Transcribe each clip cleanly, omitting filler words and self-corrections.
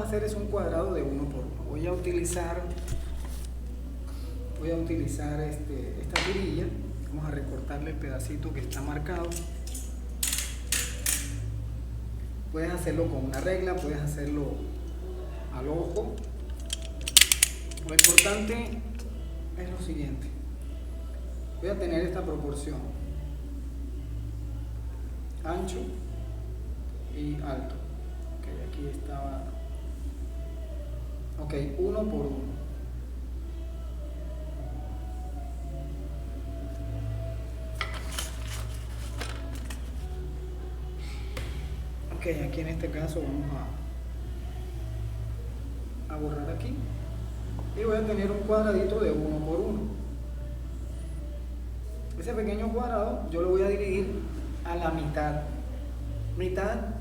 a hacer es un cuadrado de 1 por 1. Voy a utilizar esta tirilla. Vamos a recortarle el pedacito que está marcado. Puedes hacerlo con una regla, puedes hacerlo al ojo. Lo importante es lo siguiente. Voy a tener esta proporción: ancho y alto. Ok, aquí estaba. Ok, 1 por 1. Ok, aquí en este caso vamos a borrar aquí. Y voy a tener un cuadradito de 1 por 1. Ese pequeño cuadrado yo lo voy a dividir a la mitad. Mitad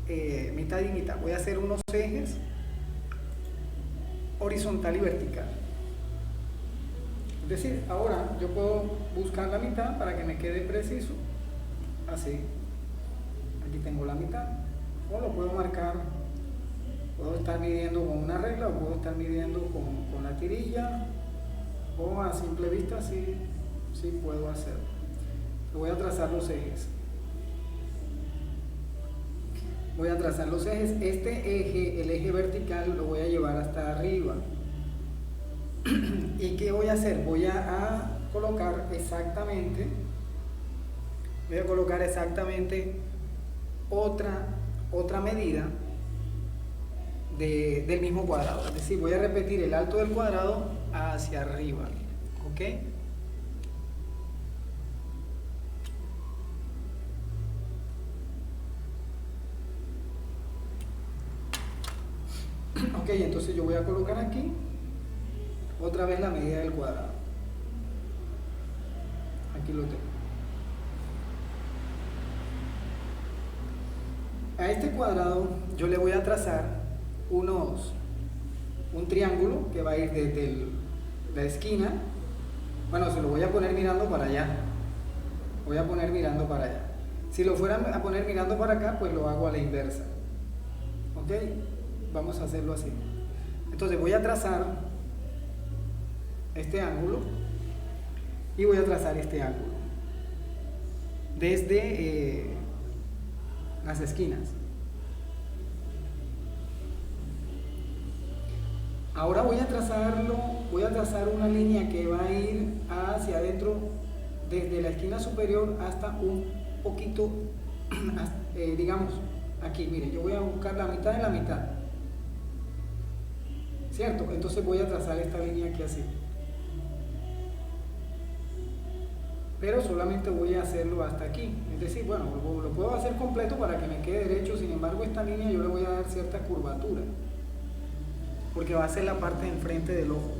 y mitad. Voy a hacer unos ejes horizontal y vertical. Es decir, ahora yo puedo buscar la mitad para que me quede preciso. Así. Aquí tengo la mitad. O lo puedo marcar. Puedo estar midiendo con una regla o puedo estar midiendo con la tirilla. O a simple vista sí puedo hacerlo. Voy a trazar los ejes. Voy a trazar los ejes. Este eje, el eje vertical, lo voy a llevar hasta arriba. ¿Y qué voy a hacer? Voy a colocar exactamente otra medida del mismo cuadrado. Es decir, voy a repetir el alto del cuadrado hacia arriba. ¿Ok? Ok, entonces yo voy a colocar aquí otra vez la medida del cuadrado. Aquí lo tengo. A este cuadrado yo le voy a trazar un triángulo que va a ir desde la esquina. Bueno, se lo voy a poner mirando para allá. Voy a poner mirando para allá. Si lo fuera a poner mirando para acá, pues lo hago a la inversa. ¿Ok? Vamos a hacerlo así. Entonces voy a trazar este ángulo y voy a trazar este ángulo desde las esquinas. Ahora voy a trazar una línea que va a ir hacia adentro desde la esquina superior hasta un poquito, digamos, aquí, mire, yo voy a buscar la mitad de la mitad. ¿Cierto? Entonces voy a trazar esta línea aquí así. Pero solamente voy a hacerlo hasta aquí. Es decir, bueno, lo puedo hacer completo para que me quede derecho. Sin embargo, esta línea yo le voy a dar cierta curvatura, porque va a ser la parte de enfrente del ojo.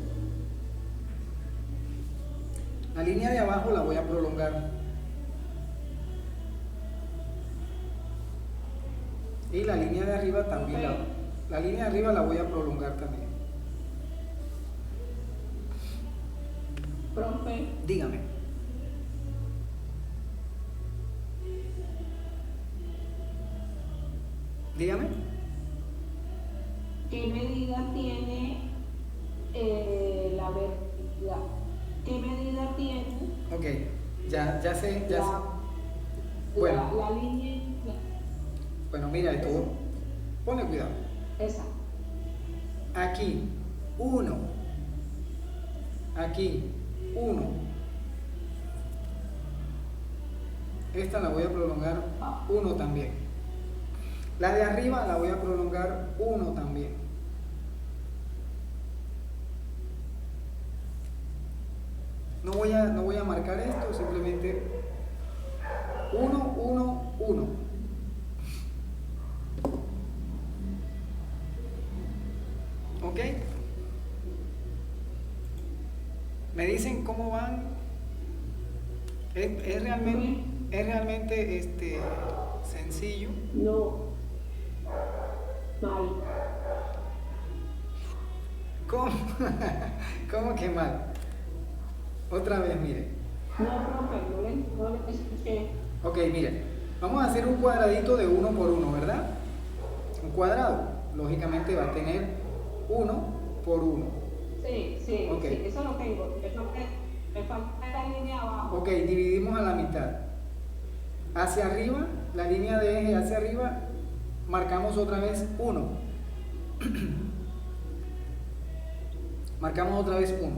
La línea de abajo la voy a prolongar. Y la línea de arriba también. La línea de arriba la voy a prolongar también. Profe. Dígame. Dígame. ¿Qué medida tiene la vertical? ¿Qué medida tiene? Ok, ya sé. Bueno. La línea. Bueno, mira esto. Ponle cuidado. Esa. Aquí, 1. Aquí, 1. Esta la voy a prolongar 1 también. La de arriba la voy a prolongar 1 también. No voy a marcar esto, simplemente 1, 1, 1. ¿Ok? ¿Me dicen cómo van? ¿Es realmente sencillo? No. Mal. ¿Cómo? ¿Cómo que mal? Otra vez, mire. No, profe, no le escuché. Ok, mire. Vamos a hacer un cuadradito de 1 por 1, ¿verdad? Un cuadrado. lógicamente va a tener 1 por 1. Sí, sí, Okay. sí, eso lo tengo. Me falta la línea abajo. Ok, dividimos a la mitad. Hacia arriba, la línea de eje hacia arriba, marcamos otra vez 1. Marcamos otra vez 1.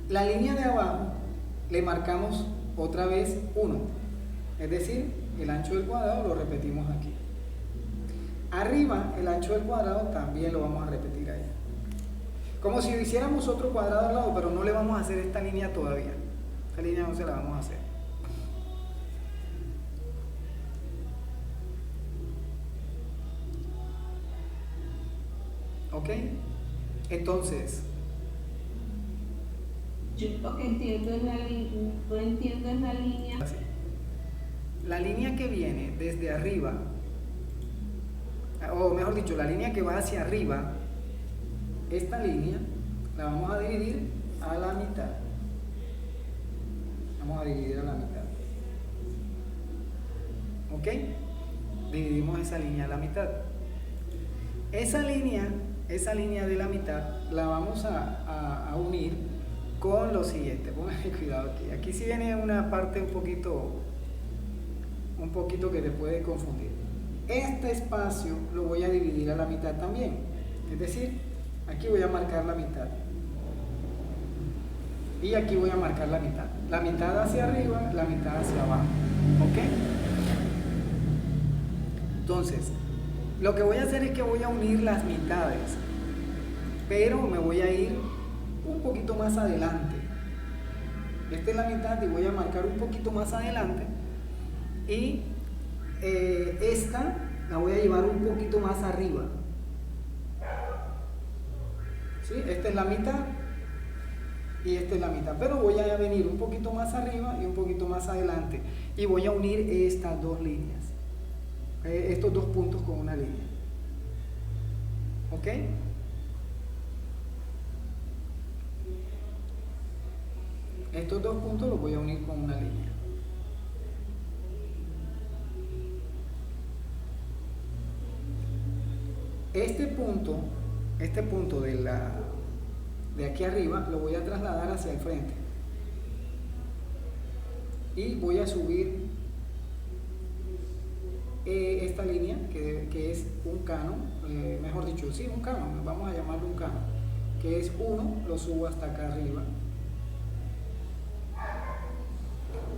La línea de abajo le marcamos otra vez 1. Es decir, el ancho del cuadrado lo repetimos aquí. Arriba, el ancho del cuadrado también lo vamos a repetir ahí. Como si hiciéramos otro cuadrado al lado, pero no le vamos a hacer esta línea todavía. Esta línea no se la vamos a hacer. ¿Ok? Entonces, Yo lo que entiendo es no entiendo es la línea. así. La línea que viene desde arriba, o mejor dicho, la línea que va hacia arriba, esta línea la vamos a dividir a la mitad. Vamos a dividir a la mitad. ¿Ok? Dividimos esa línea a la mitad. Esa línea de la mitad la vamos a unir con lo siguiente. Pónganle cuidado aquí. Aquí sí viene una parte un poquito que te puede confundir. Este espacio lo voy a dividir a la mitad también. Es decir, aquí voy a marcar la mitad. Y aquí voy a marcar la mitad. La mitad hacia arriba, la mitad hacia abajo. ¿Ok? Entonces, lo que voy a hacer es que voy a unir las mitades. Pero me voy a ir un poquito más adelante. Esta es la mitad y voy a marcar un poquito más adelante. Y esta la voy a llevar un poquito más arriba. ¿Sí? Esta es la mitad y esta es la mitad, pero voy a venir un poquito más arriba y un poquito más adelante y voy a unir estas dos líneas, estos dos puntos con una línea. ¿Ok? Estos dos puntos los voy a unir con una línea. Este punto de aquí arriba lo voy a trasladar hacia el frente y voy a subir esta línea que es un canon, mejor dicho, sí, un canon, vamos a llamarlo un canon, que es 1, lo subo hasta acá arriba.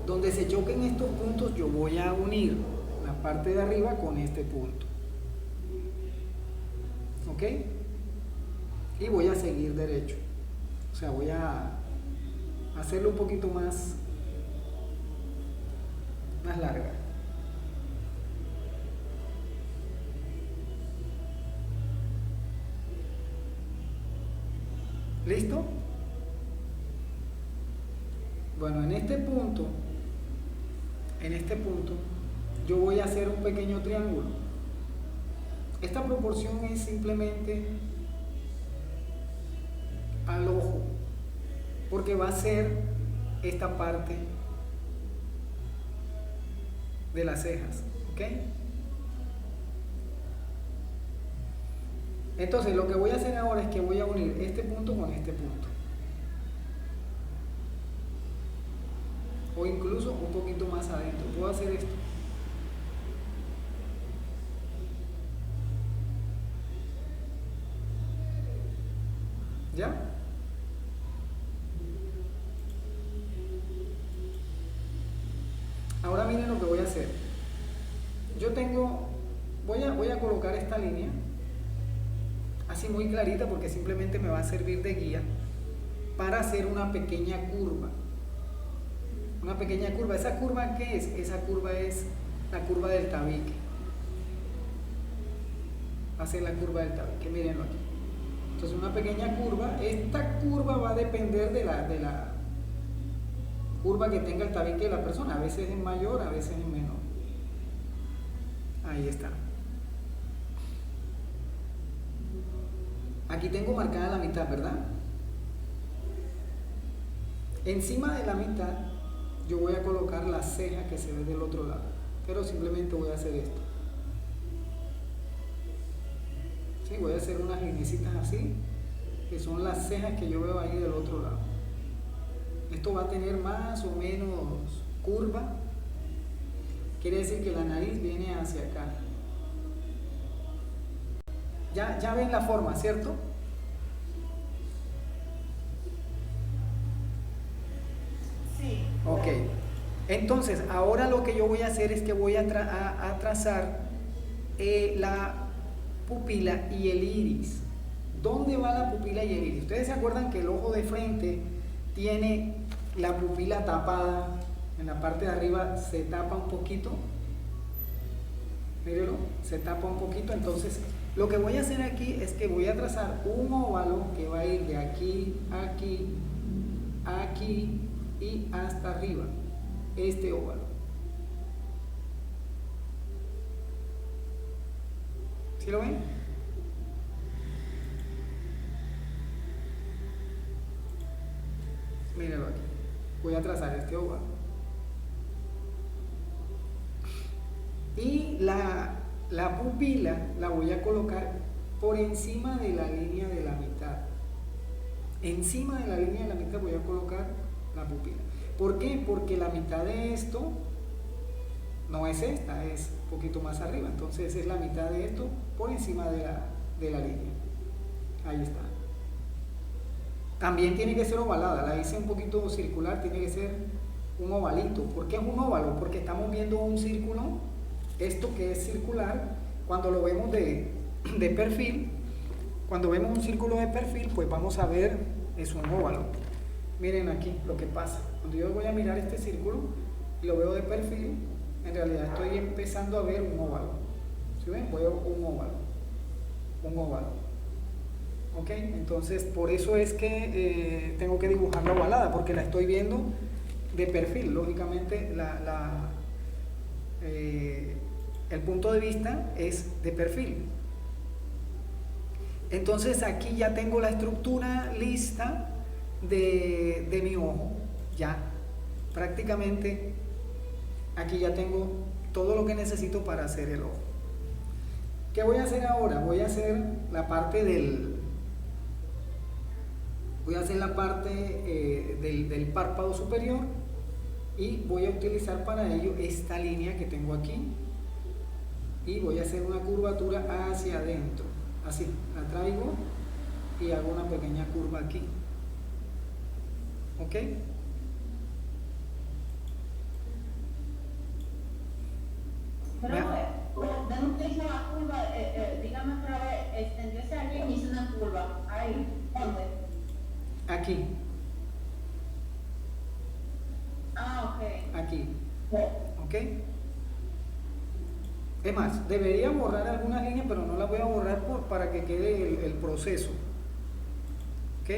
Donde se choquen estos puntos yo voy a unir la parte de arriba con este punto. ¿Ok? Y voy a seguir derecho. O sea, voy a hacerlo un poquito más larga. ¿Listo? Bueno, en este punto yo voy a hacer un pequeño triángulo. Esta proporción es simplemente al ojo, porque va a ser esta parte de las cejas, ¿ok? Entonces lo que voy a hacer ahora es que voy a unir este punto con este punto, o incluso un poquito más adentro. Puedo hacer esto. ¿Ya? Ahora miren lo que voy a hacer. Voy a colocar esta línea así muy clarita, porque simplemente me va a servir de guía para hacer una pequeña curva. Una pequeña curva. ¿Esa curva qué es? Esa curva es la curva del tabique. Va a ser la curva del tabique, mírenlo aquí. Entonces una pequeña curva. Esta curva va a depender de la curva que tenga el tabique de la persona. A veces es mayor, a veces es menor. Ahí está. Aquí tengo marcada la mitad, ¿verdad? Encima de la mitad yo voy a colocar la ceja que se ve del otro lado, pero simplemente voy a hacer esto. ¿sí? Voy a hacer unas linecitas así, que son las cejas que yo veo ahí del otro lado. Esto va a tener más o menos curva, quiere decir que la nariz viene hacia acá. Ya ven la forma, ¿cierto? Sí. Ok. Entonces, ahora lo que yo voy a hacer es que voy a trazar la pupila y el iris. ¿Dónde va la pupila y el iris? Ustedes se acuerdan que el ojo de frente tiene la pupila tapada, en la parte de arriba se tapa un poquito. Mírenlo, se tapa un poquito. Entonces, lo que voy a hacer aquí es que voy a trazar un óvalo que va a ir de aquí, aquí, aquí y hasta arriba. Este óvalo. ¿Sí lo ven? Mírenlo aquí. Voy a trazar este óvalo. Y la pupila la voy a colocar por encima de la línea de la mitad. Encima de la línea de la mitad voy a colocar la pupila. ¿Por qué? Porque la mitad de esto no es esta, es un poquito más arriba. Entonces es la mitad de esto por encima de la línea. Ahí está. También tiene que ser ovalada. La hice un poquito circular, tiene que ser un ovalito. ¿Por qué es un óvalo? Porque estamos viendo un círculo. Esto que es circular, cuando lo vemos de perfil, cuando vemos un círculo de perfil, pues vamos a ver, es un óvalo. Miren aquí lo que pasa. Cuando yo voy a mirar este círculo y lo veo de perfil, en realidad estoy empezando a ver un óvalo. ¿Sí ven? Veo un óvalo. Un óvalo. ¿Ok? Entonces, por eso es que tengo que dibujarla ovalada, porque la estoy viendo de perfil. Lógicamente, el punto de vista es de perfil. Entonces aquí ya tengo la estructura lista de mi ojo. Ya prácticamente aquí ya tengo todo lo que necesito para hacer el ojo. ¿Qué voy a hacer ahora? Voy a hacer la parte del párpado superior y voy a utilizar para ello esta línea que tengo aquí. Y voy a hacer una curvatura hacia adentro, así, la traigo y hago una pequeña curva aquí, ¿ok? Pero, ¿dónde usted hizo la curva? Dígame otra vez, extendió esa línea y hizo una curva. Ahí, ¿dónde? Aquí. Ah, ok. Aquí, ¿ok? Es más, debería borrar algunas líneas, pero no las voy a borrar para que quede el proceso. ¿Ok?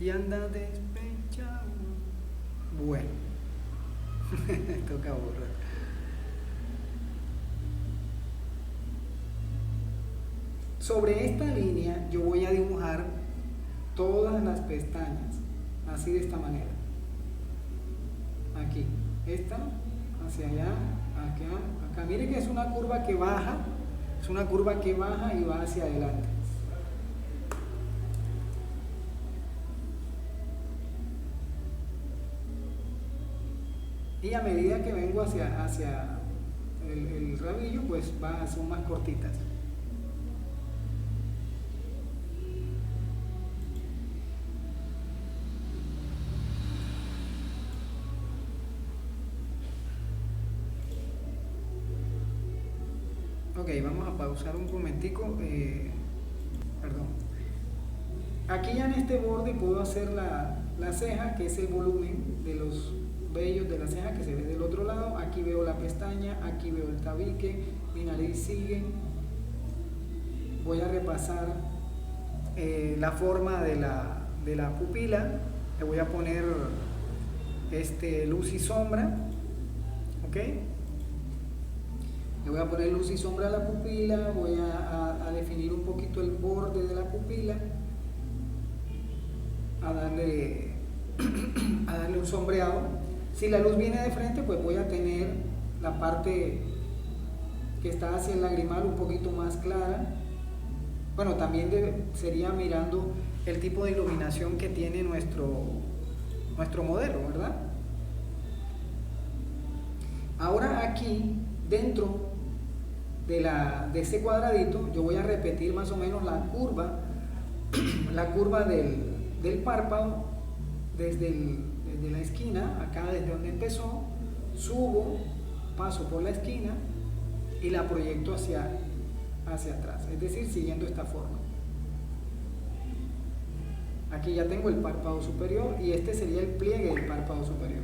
Y anda despechado. Bueno, toca borrar. Sobre esta línea yo voy a dibujar todas las pestañas, así de esta manera. Aquí, esta, hacia allá, acá. Miren que es una curva que baja, y va hacia adelante. Y a medida que vengo hacia el rabillo, pues son más cortitas. Ok, vamos a pausar un momentico. Perdón. Aquí ya en este borde puedo hacer la ceja, que es el volumen de los vellos de la ceja que se ve del otro lado. Aquí veo la pestaña, aquí veo el tabique, mi nariz sigue. Voy a repasar la forma de la pupila. Le voy a poner luz y sombra. ¿Ok? Le voy a poner luz y sombra a la pupila, voy a definir un poquito el borde de la pupila, a darle a darle un sombreado. Si la luz viene de frente, pues voy a tener la parte que está hacia el lagrimal un poquito más clara. Bueno, también sería mirando el tipo de iluminación que tiene nuestro modelo, ¿verdad? Ahora aquí, dentro de ese cuadradito, yo voy a repetir más o menos la curva del párpado desde la esquina, acá desde donde empezó, subo, paso por la esquina y la proyecto hacia atrás, es decir, siguiendo esta forma. Aquí ya tengo el párpado superior y este sería el pliegue del párpado superior.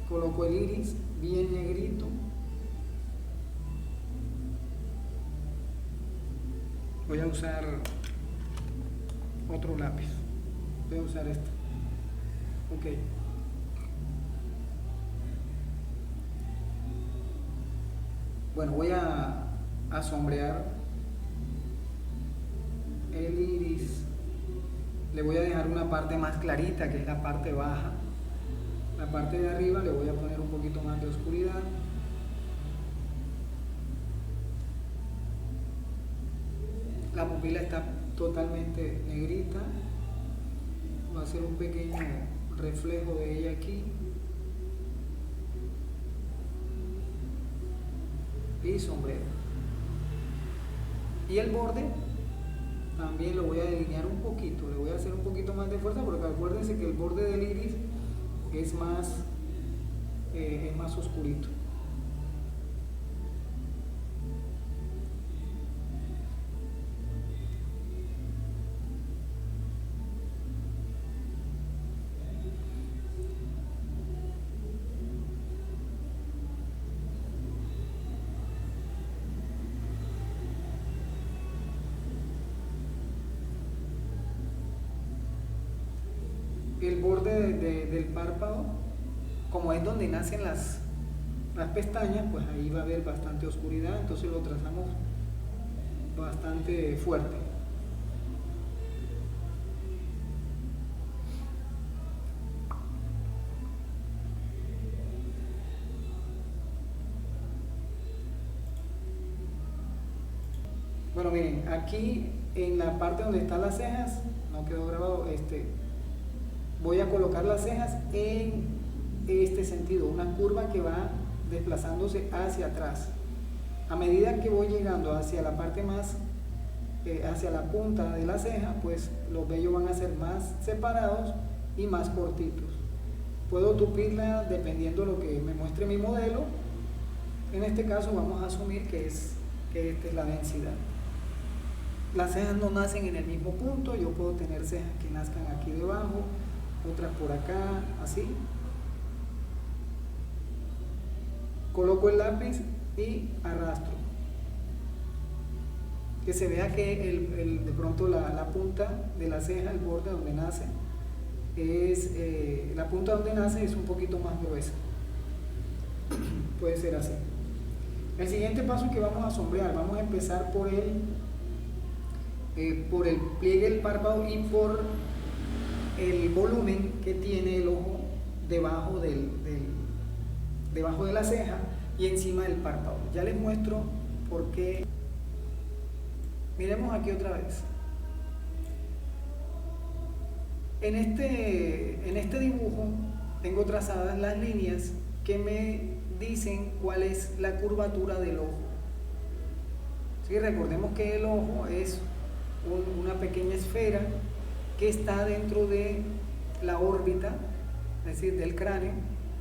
Coloco el iris bien negrito. Voy a usar otro lápiz. Voy a usar este. Ok. Bueno, voy a sombrear el iris. Le voy a dejar una parte más clarita, que es la parte baja. La parte de arriba le voy a poner un poquito más de oscuridad. La pupila está totalmente negrita. Voy a hacer un pequeño reflejo de ella aquí. Y sombrero. Y el borde también lo voy a delinear un poquito. Le voy a hacer un poquito más de fuerza porque acuérdense que el borde del iris es más oscurito. El borde del párpado, como es donde nacen las pestañas, pues ahí va a haber bastante oscuridad, entonces lo trazamos bastante fuerte. Bueno, miren, aquí en la parte donde están las cejas, no quedó grabado, voy a colocar las cejas en este sentido, una curva que va desplazándose hacia atrás. A medida que voy llegando hacia la parte más, hacia la punta de la ceja, pues los vellos van a ser más separados y más cortitos. Puedo tupirla dependiendo de lo que me muestre mi modelo. En este caso vamos a asumir que esta es la densidad. Las cejas no nacen en el mismo punto, yo puedo tener cejas que nazcan aquí debajo, otras por acá, así. Coloco el lápiz y arrastro. Que se vea que de pronto la punta de la ceja, el borde donde nace, la punta donde nace es un poquito más gruesa. Puede ser así. El siguiente paso que vamos a sombrear, vamos a empezar por el pliegue del párpado y por el volumen que tiene el ojo debajo debajo de la ceja y encima del párpado. Ya les muestro por qué. Miremos aquí otra vez. En este dibujo tengo trazadas las líneas que me dicen cuál es la curvatura del ojo. ¿Sí? Recordemos que el ojo es una pequeña esfera que está dentro de la órbita, es decir, del cráneo.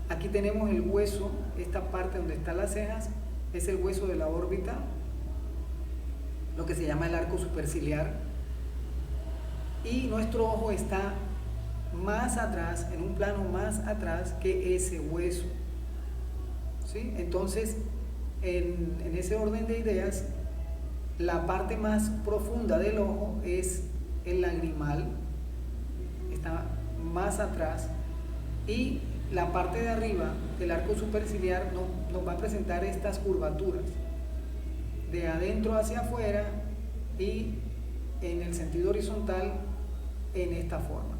Aquí tenemos el hueso, esta parte donde están las cejas, es el hueso de la órbita, lo que se llama el arco superciliar. Y nuestro ojo está más atrás, en un plano más atrás que ese hueso. ¿Sí? Entonces, en ese orden de ideas, la parte más profunda del ojo es el lagrimal, está más atrás, y la parte de arriba del arco superciliar nos va a presentar estas curvaturas de adentro hacia afuera y en el sentido horizontal en esta forma.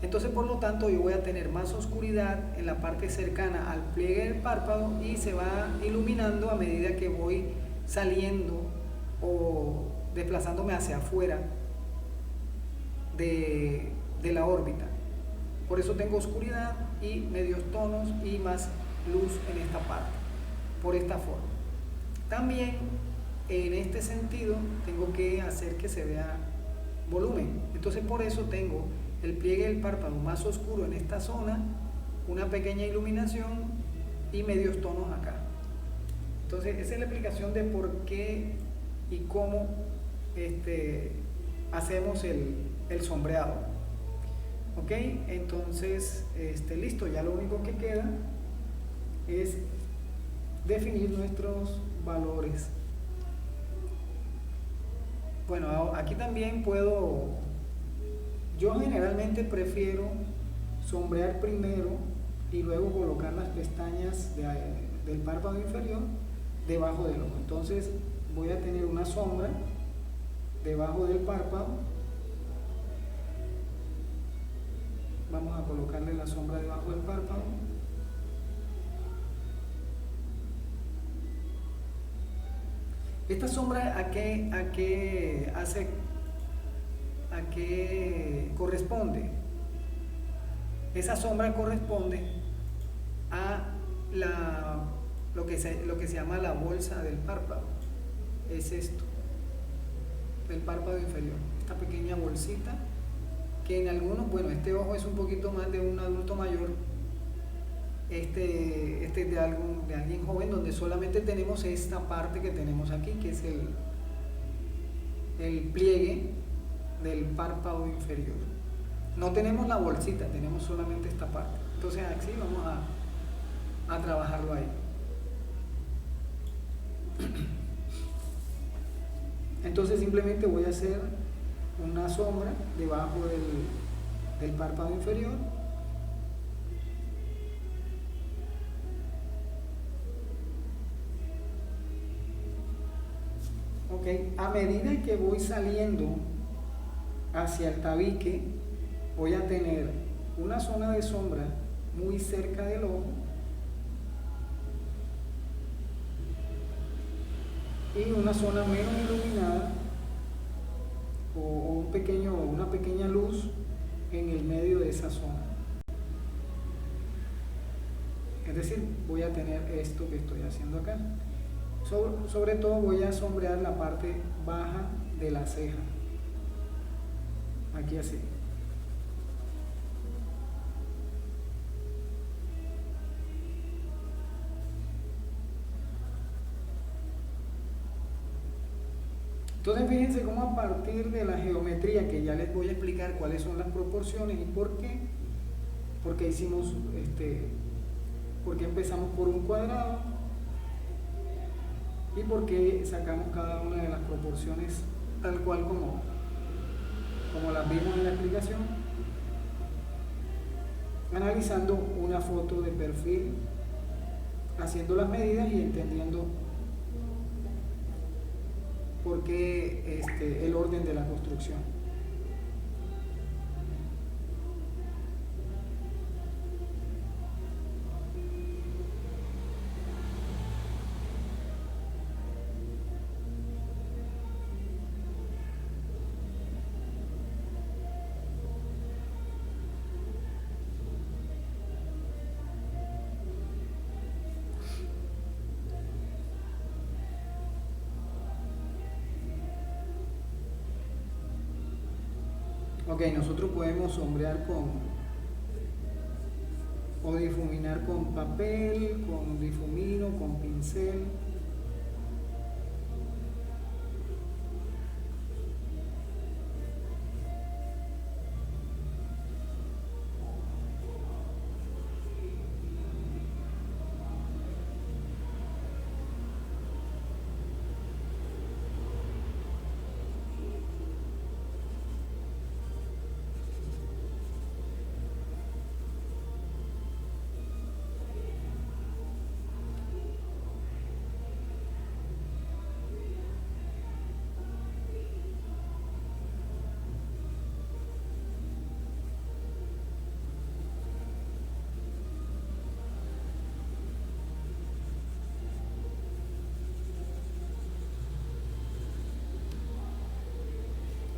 Entonces, por lo tanto, yo voy a tener más oscuridad en la parte cercana al pliegue del párpado y se va iluminando a medida que voy saliendo o desplazándome hacia afuera de la órbita. Por eso tengo oscuridad y medios tonos y más luz en esta parte, por esta forma. También en este sentido tengo que hacer que se vea volumen. Entonces, por eso tengo el pliegue del párpado más oscuro en esta zona, una pequeña iluminación y medios tonos acá. Entonces, esa es la explicación de por qué y cómo hacemos el sombreado. Ok, entonces listo, ya lo único que queda es definir nuestros valores. Bueno, aquí también yo generalmente prefiero sombrear primero y luego colocar las pestañas del párpado inferior debajo del ojo. Entonces voy a tener una sombra debajo del párpado. Vamos a colocarle la sombra debajo del párpado. Esta sombra ¿a qué corresponde? Esa sombra corresponde a lo que se llama la bolsa del párpado. Es esto, el párpado inferior, esta pequeña bolsita que en algunos, bueno, este ojo es un poquito más de un adulto mayor, este es de alguien joven, donde solamente tenemos esta parte que tenemos aquí, que es el pliegue del párpado inferior. No tenemos la bolsita, tenemos solamente esta parte. Entonces aquí vamos a trabajarlo ahí. Entonces simplemente voy a hacer una sombra debajo del párpado inferior. Ok, a medida que voy saliendo hacia el tabique, voy a tener una zona de sombra muy cerca del ojo y una zona menos iluminada o una pequeña luz en el medio de esa zona. Es decir, voy a tener esto que estoy haciendo acá. Sobre todo voy a sombrear la parte baja de la ceja. Aquí así. Entonces fíjense cómo a partir de la geometría, que ya les voy a explicar cuáles son las proporciones y por qué hicimos porque empezamos por un cuadrado y por qué sacamos cada una de las proporciones tal cual como las vimos en la explicación, analizando una foto de perfil, haciendo las medidas y entendiendo por qué el orden de la construcción. Ok, nosotros podemos sombrear o difuminar con papel, con difumino, con pincel.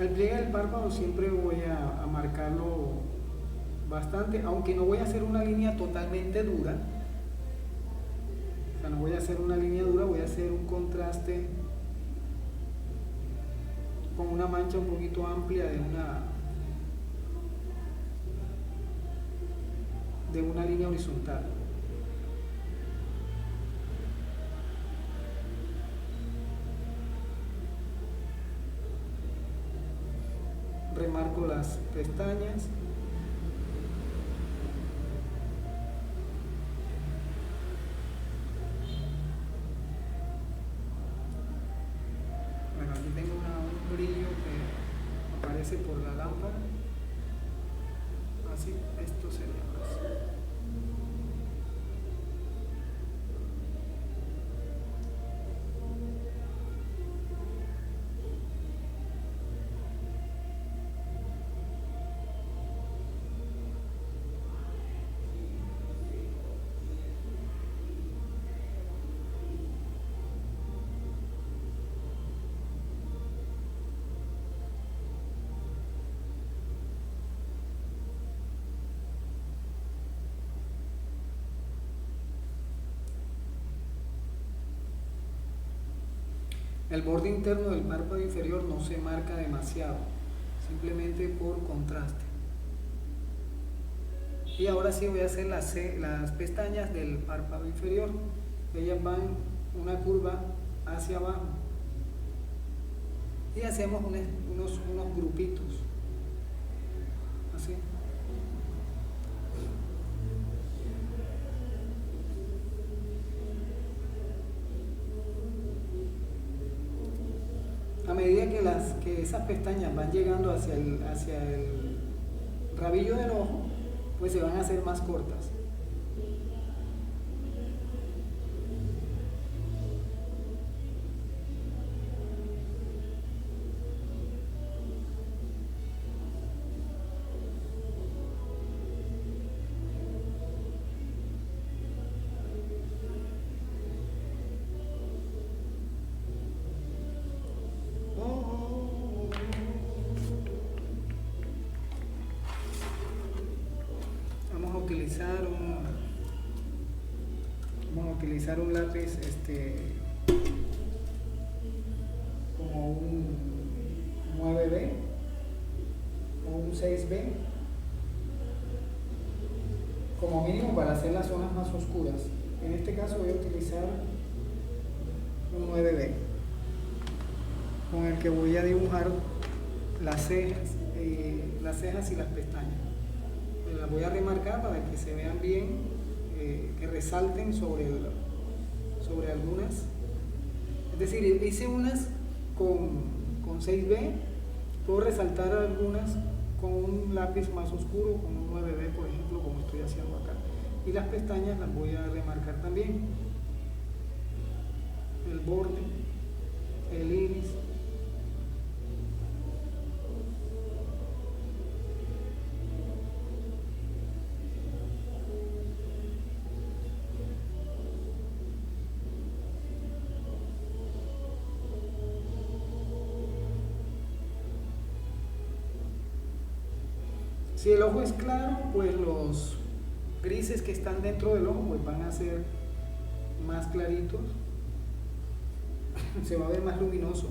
El pliegue del párpado siempre voy a marcarlo bastante, aunque no voy a hacer una línea totalmente dura. O sea, no voy a hacer una línea dura, voy a hacer un contraste con una mancha un poquito amplia de una línea horizontal. Remarco las pestañas. Bueno, aquí tengo un brillo que aparece por la lámpara. Así, esto sería más. El borde interno del párpado inferior no se marca demasiado, simplemente por contraste. Y ahora sí voy a hacer las pestañas del párpado inferior. Ellas van una curva hacia abajo. Y hacemos unos grupitos. Así. A medida que esas pestañas van llegando hacia el rabillo del ojo, pues se van a hacer más cortas. Vamos a utilizar un lápiz como un 9B o un 6B como mínimo para hacer las zonas más oscuras. En este caso voy a utilizar un 9B con el que voy a dibujar las cejas y las pestañas. Las voy a remarcar para que se vean bien, que resalten sobre algunas. Es decir, hice unas con 6B, puedo resaltar algunas con un lápiz más oscuro, con un 9B por ejemplo, como estoy haciendo acá. Y las pestañas las voy a remarcar también. El borde, el iris. Si el ojo es claro, pues los grises que están dentro del ojo pues van a ser más claritos, se va a ver más luminoso.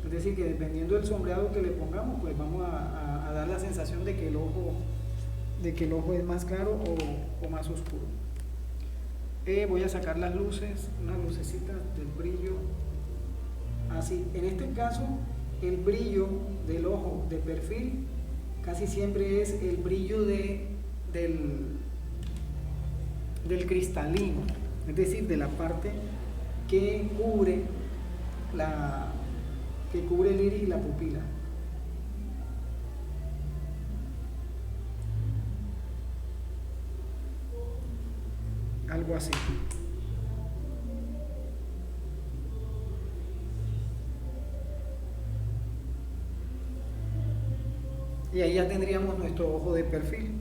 Es decir, que dependiendo del sombreado que le pongamos, pues vamos a dar la sensación de que el ojo es más claro o más oscuro. Voy a sacar las luces, unas lucecitas del brillo, así. En este caso, el brillo del ojo de perfil casi siempre es el brillo del cristalino, es decir, de la parte que cubre el iris y la pupila. Algo así. Y ahí ya tendríamos nuestro ojo de perfil.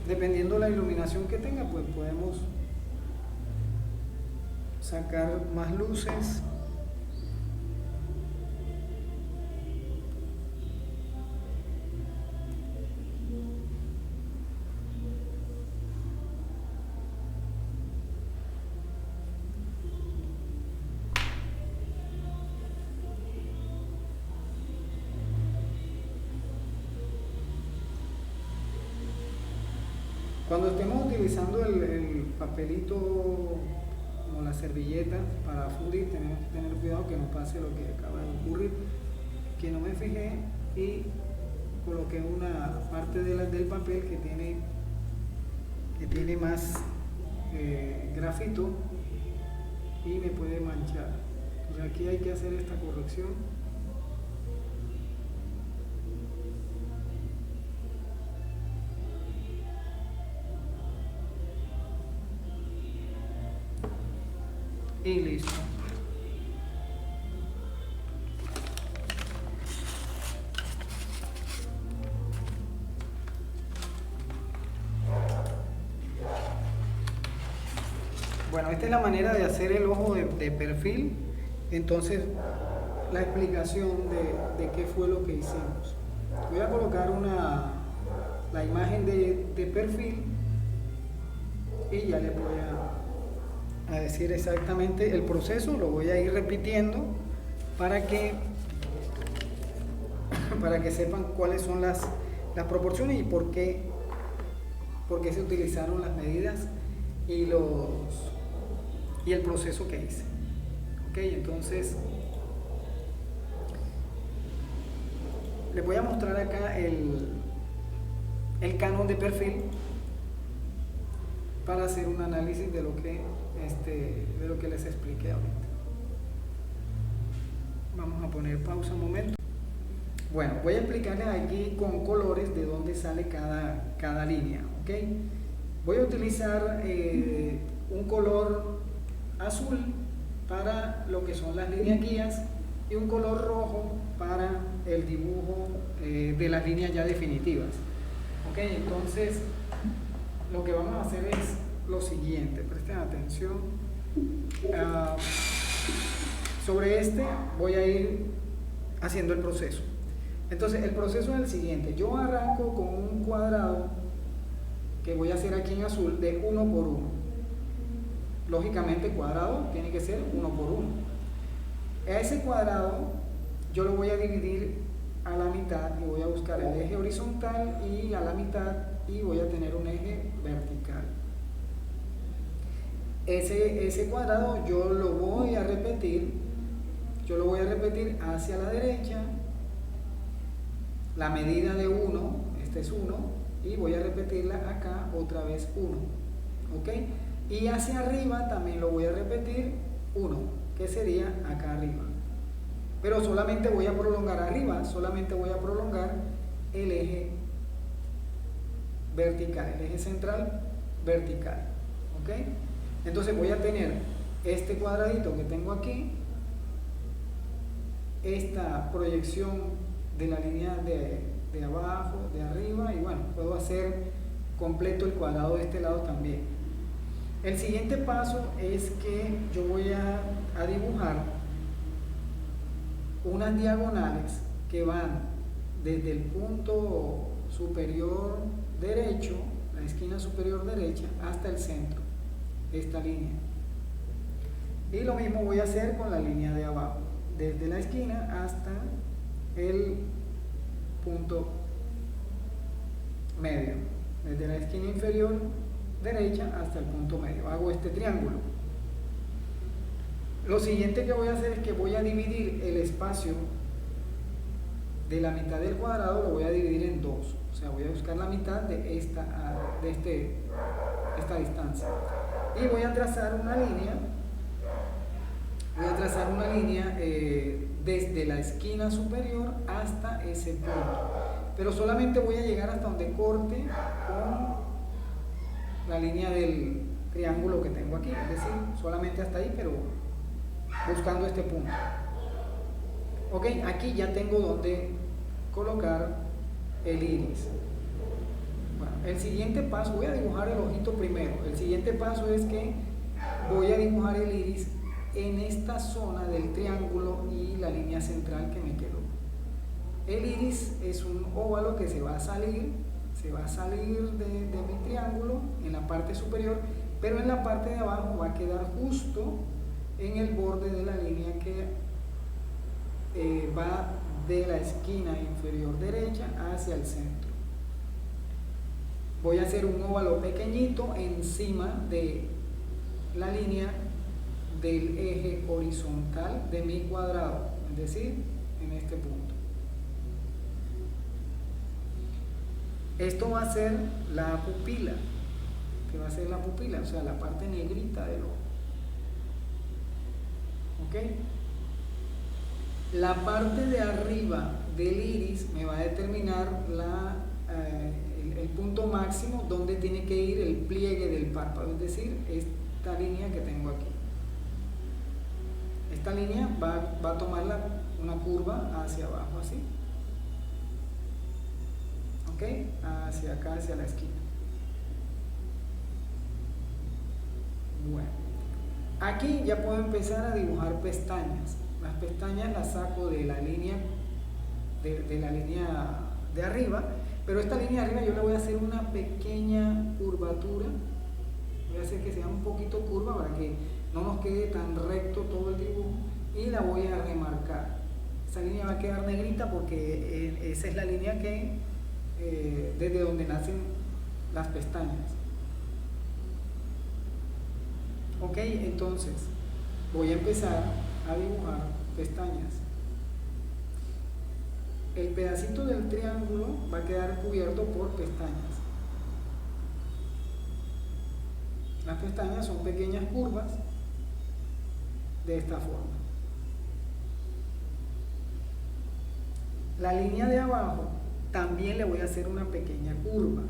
Dependiendo la iluminación que tenga, pues podemos sacar más luces. Cuando estemos utilizando el papelito como la servilleta para fundir, tenemos que tener cuidado que no pase lo que acaba de ocurrir, que no me fijé y coloqué una parte del papel que tiene más grafito y me puede manchar. Entonces aquí hay que hacer esta corrección. Y listo. Bueno, esta es la manera de hacer el ojo de perfil. Entonces, la explicación de qué fue lo que hicimos. Voy a colocar la imagen de perfil y ya le voy a decir exactamente el proceso. Lo voy a ir repitiendo para que sepan cuáles son las proporciones y por qué se utilizaron las medidas y el proceso que hice. Ok, entonces les voy a mostrar acá el canon de perfil para hacer un análisis de lo que les expliqué ahorita. Vamos a poner pausa un momento. Bueno, voy a explicarles aquí con colores de dónde sale cada línea, ¿ok? Voy a utilizar un color azul para lo que son las líneas guías y un color rojo para el dibujo de las líneas ya definitivas, ¿ok? Entonces, lo que vamos a hacer es lo siguiente, presten atención. Sobre voy a ir haciendo el proceso. Entonces el proceso es el siguiente: yo arranco con un cuadrado que voy a hacer aquí en azul de 1 por 1. Lógicamente cuadrado tiene que ser 1 por 1. A ese cuadrado yo lo voy a dividir a la mitad y voy a buscar el eje horizontal y a la mitad y voy a tener un eje vertical. Ese cuadrado yo lo voy a repetir hacia la derecha, la medida de 1, este es 1, y voy a repetirla acá otra vez 1, ¿ok? Y hacia arriba también lo voy a repetir 1, que sería acá arriba. Pero solamente voy a prolongar arriba, solamente voy a prolongar el eje vertical, el eje central vertical, ¿ok? Entonces voy a tener este cuadradito que tengo aquí, esta proyección de la línea de abajo, de arriba, y bueno, puedo hacer completo el cuadrado de este lado también. El siguiente paso es que yo voy a dibujar unas diagonales que van desde el punto superior derecho, la esquina superior derecha, hasta el centro, esta línea. Y lo mismo voy a hacer con la línea de abajo, desde la esquina hasta el punto medio, desde la esquina inferior derecha hasta el punto medio. Hago este triángulo. Lo siguiente que voy a hacer es que voy a dividir el espacio de la mitad del cuadrado, lo voy a dividir en dos. O sea, voy a buscar la mitad de esta distancia. Y voy a trazar una línea. Desde la esquina superior hasta ese punto. Pero solamente voy a llegar hasta donde corte con la línea del triángulo que tengo aquí. Es decir, solamente hasta ahí, pero buscando este punto. Ok, aquí ya tengo donde colocar el iris. Bueno, el siguiente paso, voy a dibujar el ojito primero. El siguiente paso es que voy a dibujar el iris en esta zona del triángulo y la línea central que me quedó. El iris es un óvalo que se va a salir de mi triángulo en la parte superior, pero en la parte de abajo va a quedar justo en el borde de la línea que va de la esquina inferior derecha hacia el centro. Voy a hacer un óvalo pequeñito encima de la línea del eje horizontal de mi cuadrado, es decir, en este punto. Esto va a ser la pupila, que va a ser la pupila, o sea, la parte negrita del ojo. ¿Ok? La parte de arriba del iris me va a determinar el punto máximo donde tiene que ir el pliegue del párpado, es decir, esta línea que tengo aquí. Esta línea va a tomar una curva hacia abajo, así. ¿Ok? Hacia acá, hacia la esquina. Bueno, aquí ya puedo empezar a dibujar pestañas. Las pestañas las saco de la línea de arriba, pero esta línea de arriba yo le voy a hacer una pequeña curvatura. Voy a hacer que sea un poquito curva para que no nos quede tan recto todo el dibujo, y la voy a remarcar. Esa línea va a quedar negrita porque esa es la línea que desde donde nacen las pestañas. Ok, entonces voy a empezar a dibujar pestañas. El pedacito del triángulo va a quedar cubierto por pestañas. Las pestañas son pequeñas curvas de esta forma. La línea de abajo también le voy a hacer una pequeña curva.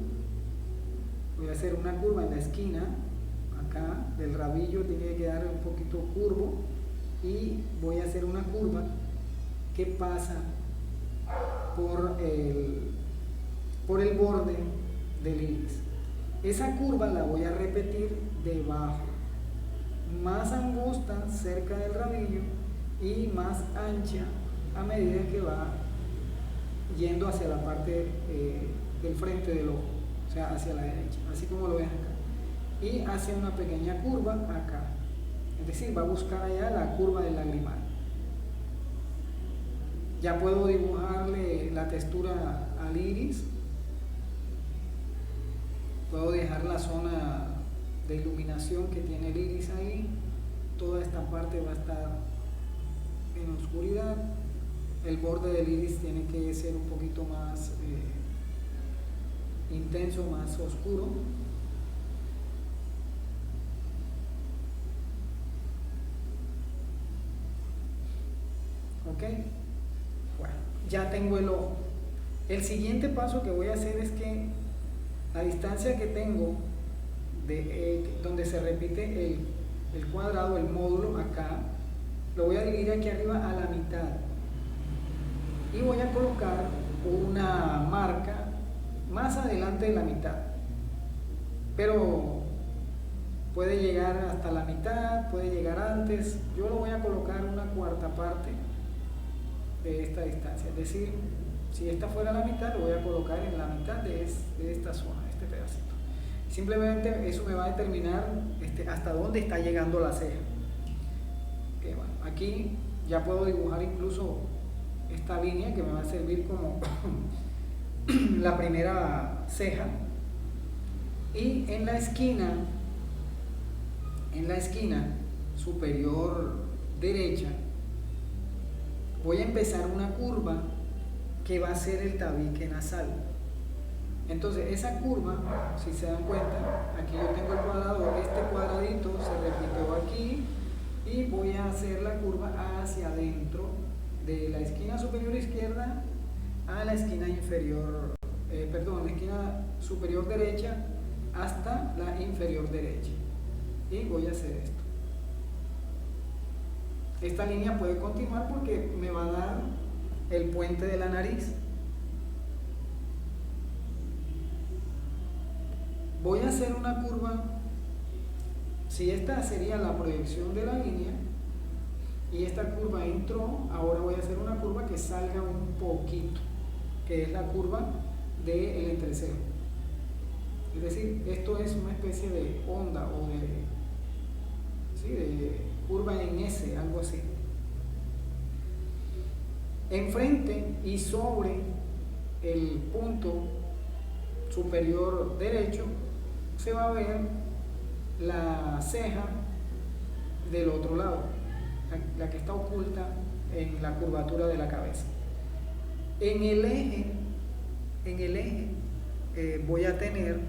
Voy a hacer una curva en la esquina, acá, del rabillo tiene que quedar un poquito curvo, y voy a hacer una curva que pasa por el borde del iris. Esa curva la voy a repetir debajo, más angosta cerca del rabillo y más ancha a medida que va yendo hacia la parte del frente del ojo, o sea, hacia la derecha, así como lo ven acá, y hace una pequeña curva acá, es decir, va a buscar allá la curva del lagrimal. Ya puedo dibujarle la textura al iris, puedo dejar la zona de iluminación que tiene el iris ahí. Toda esta parte va a estar en oscuridad. El borde del iris tiene que ser un poquito más intenso, más oscuro. Ok, bueno, ya tengo el ojo. El siguiente paso que voy a hacer es que la distancia que tengo donde se repite el cuadrado, el módulo, acá, lo voy a dividir aquí arriba a la mitad, y voy a colocar una marca más adelante de la mitad, pero puede llegar hasta la mitad, puede llegar antes. Yo lo voy a colocar una cuarta parte de esta distancia, es decir, si esta fuera la mitad, lo voy a colocar en la mitad de esta zona, de este pedacito. Simplemente eso me va a determinar hasta dónde está llegando la ceja. Okay, bueno, aquí ya puedo dibujar incluso esta línea que me va a servir como la primera ceja, y en la esquina superior derecha voy a empezar una curva que va a ser el tabique nasal. Entonces esa curva, si se dan cuenta, aquí yo tengo el cuadrado, este cuadradito se repitió aquí, y voy a hacer la curva hacia adentro de la esquina superior izquierda a la esquina inferior, la esquina superior derecha hasta la inferior derecha, y voy a hacer esto. Esta línea puede continuar porque me va a dar el puente de la nariz. voy a hacer una curva. Si esta sería la proyección de la línea y esta curva entró, ahora voy a hacer una curva que salga un poquito, que es la curva del entrecejo. Es decir, esto es una especie de onda o de curva en S, algo así. Enfrente y sobre el punto superior derecho se va a ver la ceja del otro lado, la que está oculta en la curvatura de la cabeza. En el eje voy a tener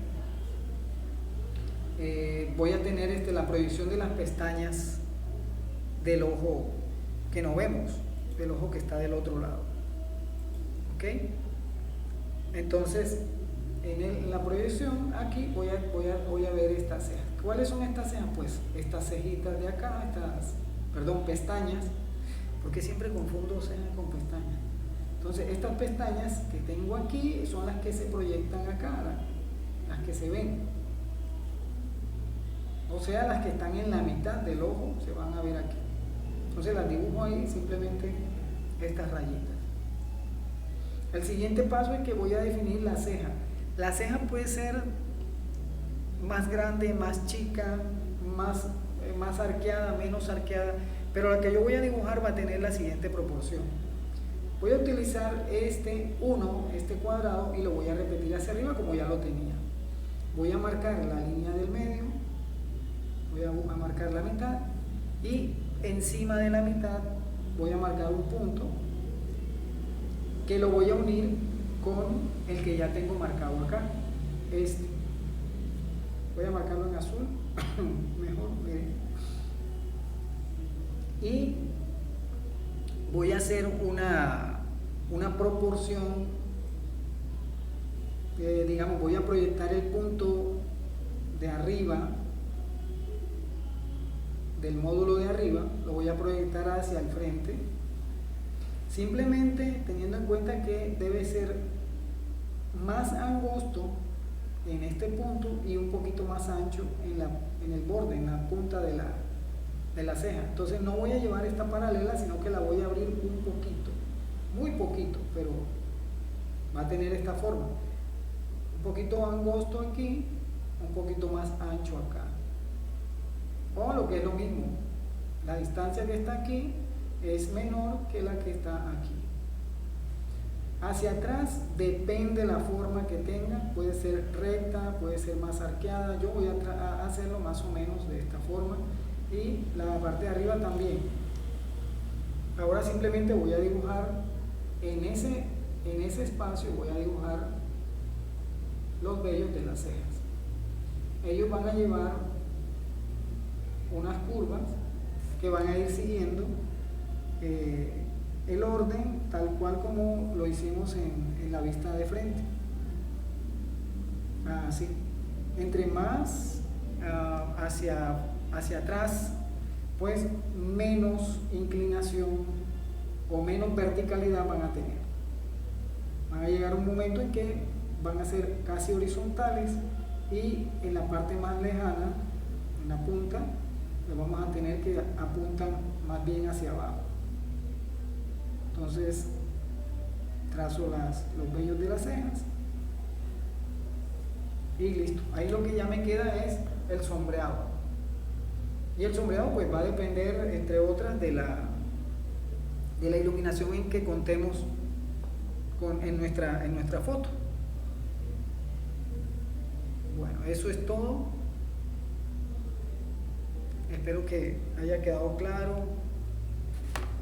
la proyección de las pestañas del ojo que no vemos, del ojo que está del otro lado. ¿Ok? Entonces, en la proyección aquí voy a ver estas cejas. ¿Cuáles son estas cejas? Pues estas cejitas de acá, pestañas, porque siempre confundo cejas con pestañas. Entonces, estas pestañas que tengo aquí son las que se proyectan acá, las que se ven. O sea, las que están en la mitad del ojo se van a ver aquí. Entonces las dibujo ahí, simplemente estas rayitas. El siguiente paso es que voy a definir la ceja. La ceja puede ser más grande, más chica, más arqueada, menos arqueada, pero la que yo voy a dibujar va a tener la siguiente proporción. Voy a utilizar este cuadrado, y lo voy a repetir hacia arriba como ya lo tenía. Voy a marcar la línea del medio, voy a marcar la mitad, y encima de la mitad voy a marcar un punto que lo voy a unir con el que ya tengo marcado acá. Voy a marcarlo en azul, mejor, miren. Y voy a hacer una proporción, digamos, voy a proyectar el punto de arriba, del módulo de arriba, lo voy a proyectar hacia el frente, simplemente teniendo en cuenta que debe ser más angosto en este punto y un poquito más ancho en el borde, en la punta de la ceja. Entonces no voy a llevar esta paralela, sino que la voy a abrir un poquito, muy poquito, pero va a tener esta forma, un poquito angosto aquí, un poquito más ancho acá. O lo que es lo mismo, la distancia que está aquí es menor que la que está aquí. Hacia atrás depende la forma que tenga, puede ser recta, puede ser más arqueada. Yo voy a hacerlo más o menos de esta forma, y la parte de arriba también. Ahora simplemente voy a dibujar en ese espacio, voy a dibujar los vellos de las cejas. Ellos van a llevar unas curvas que van a ir siguiendo el orden tal cual como lo hicimos en la vista de frente. Así, entre más hacia atrás, pues menos inclinación o menos verticalidad van a tener. Van a llegar un momento en que van a ser casi horizontales, y en la parte más lejana, en la punta, lo vamos a tener que apuntan más bien hacia abajo. Entonces trazo los vellos de las cejas y listo. Ahí lo que ya me queda es el sombreado, y el sombreado pues va a depender, entre otras, de la iluminación en que contemos en nuestra foto. Bueno, eso es todo. Espero que haya quedado claro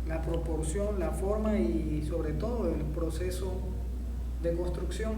la proporción, la forma y sobre todo el proceso de construcción.